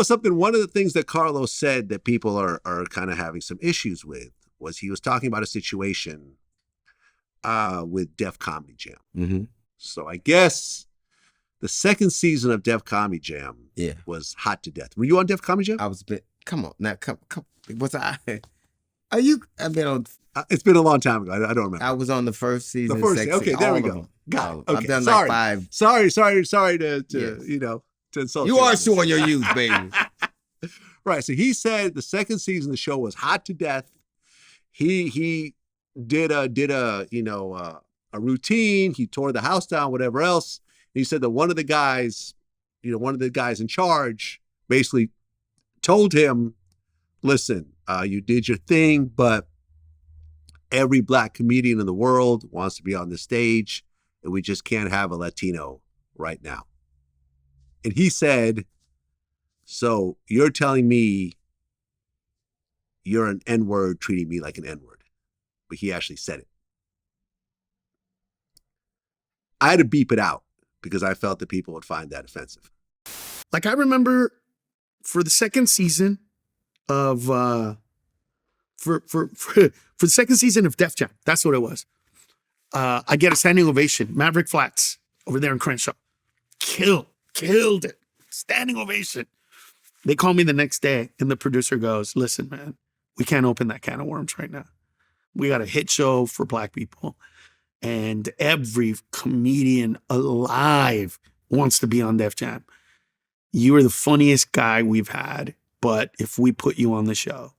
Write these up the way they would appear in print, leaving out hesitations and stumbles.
something, one of the things that Carlos said that people are kind of having some issues with was he was talking about a situation with Def Comedy Jam. Mm-hmm. So I guess the second season of Def Comedy Jam was hot to death. Were you on Def Comedy Jam? I was come on. Now, come. Was I? Are you? I've been on. It's been a long time ago. I don't remember. I was on the first season. Okay, there we go. Got it. Okay, I've done sorry. like 5. Sorry to to insult you. You are showing your youth, baby. Right. So he said the second season of the show was hot to death. He did a routine. He tore the house down, whatever else. He said that one of the guys in charge basically told him, listen, you did your thing, but every black comedian in the world wants to be on the stage, and we just can't have a Latino right now. And he said, so you're telling me you're an N-word treating me like an N-word. But he actually said it. I had to beep it out because I felt that people would find that offensive. Like I remember for the second season of for the second season of Def Jam, that's what it was. I get a standing ovation. Maverick Flats over there in Crenshaw. Killed it. Standing ovation. They call me the next day and the producer goes, listen, man, we can't open that can of worms right now. We got a hit show for black people. And every comedian alive wants to be on Def Jam. You are the funniest guy we've had, but if we put you on the show,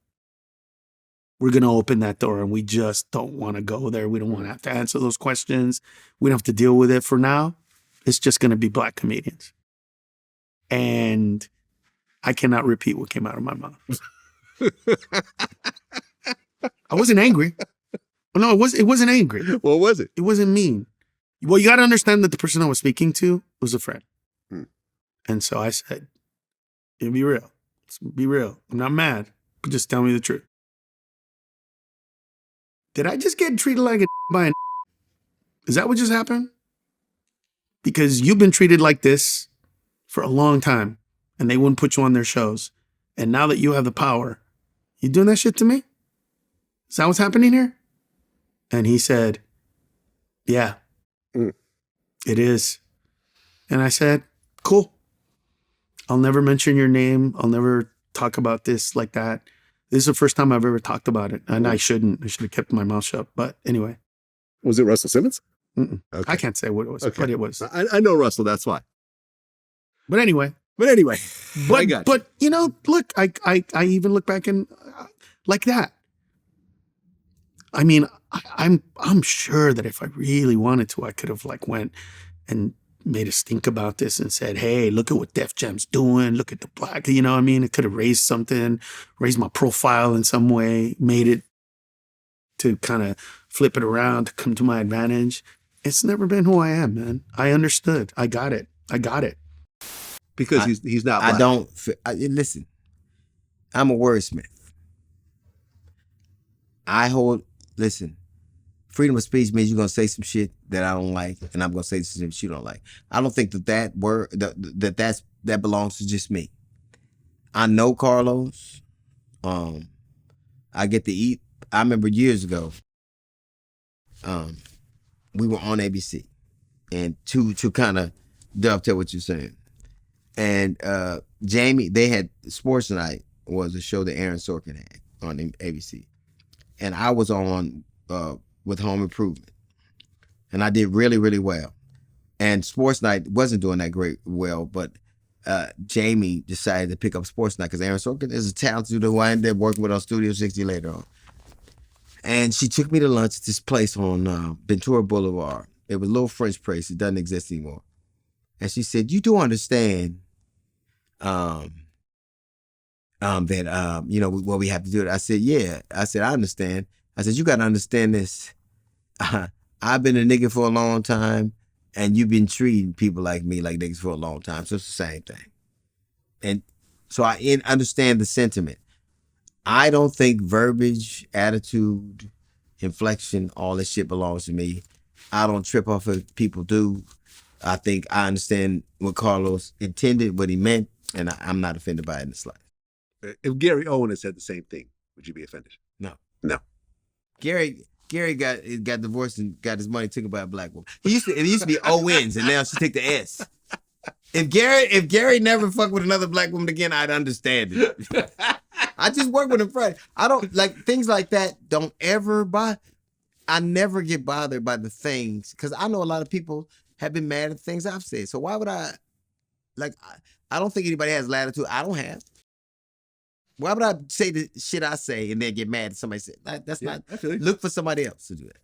we're going to open that door and we just don't want to go there. We don't want to have to answer those questions. We don't have to deal with it for now. It's just going to be black comedians. And I cannot repeat what came out of my mouth. I wasn't angry. No, it wasn't angry. What was it? It wasn't mean. Well, you got to understand that the person I was speaking to was a friend. And so I said, be real. Let's be real. I'm not mad, but just tell me the truth. Did I just get treated like a by a? Is that what just happened? Because you've been treated like this for a long time and they wouldn't put you on their shows. And now that you have the power, you doing that shit to me? Is that what's happening here? And he said, yeah, it is. And I said, cool. I'll never mention your name. I'll never talk about this like that. This is the first time I've ever talked about it. And I shouldn't. I should have kept my mouth shut. But anyway. Was it Russell Simmons? Okay. I can't say what it was, but it was. I know Russell, that's why. But anyway. But you know, look, I even look back and like that. I mean, I'm sure that if I really wanted to, I could have like went and made us think about this and said, hey, look at what Def Jam's doing. Look at the black, you know what I mean? It could have raised something, raised my profile in some way, made it to kind of flip it around to come to my advantage. It's never been who I am, man. I understood. I got it. Because he's not black. Listen, I'm a wordsmith. Listen, freedom of speech means you're going to say some shit that I don't like, and I'm going to say some shit you don't like. I don't think that word, that belongs to just me. I know Carlos. I get to eat. I remember years ago, we were on ABC, and to kind of dovetail what you're saying. And Jamie, they had Sports Night was a show that Aaron Sorkin had on ABC. And I was on with Home Improvement. And I did really, really well. And Sports Night wasn't doing that well, but Jamie decided to pick up Sports Night because Aaron Sorkin is a talented dude who I ended up working with on Studio 60 later on. And she took me to lunch at this place on Ventura Boulevard. It was a little French place. It doesn't exist anymore. And she said, you do understand that, what we have to do. I said, yeah. I said, I understand. I said, you got to understand this. I've been a nigga for a long time, and you've been treating people like me like niggas for a long time. So it's the same thing. And so I understand the sentiment. I don't think verbiage, attitude, inflection, all this shit belongs to me. I don't trip off what people do. I think I understand what Carlos intended, what he meant, And I'm not offended by it in the slightest. If Gary Owen had said the same thing, would you be offended? No. No. Gary got divorced and got his money taken by a black woman. It used to be Owens, and now she take the S. If Gary never fucked with another black woman again, I'd understand it. I just work with him Friday. I don't like things like that. Don't ever buy. I never get bothered by the things because I know a lot of people have been mad at things I've said. So why would I? Like, I don't think anybody has latitude. I don't have. Why would I say the shit I say and then get mad at somebody? That's not. I feel you. Look for somebody else to do that.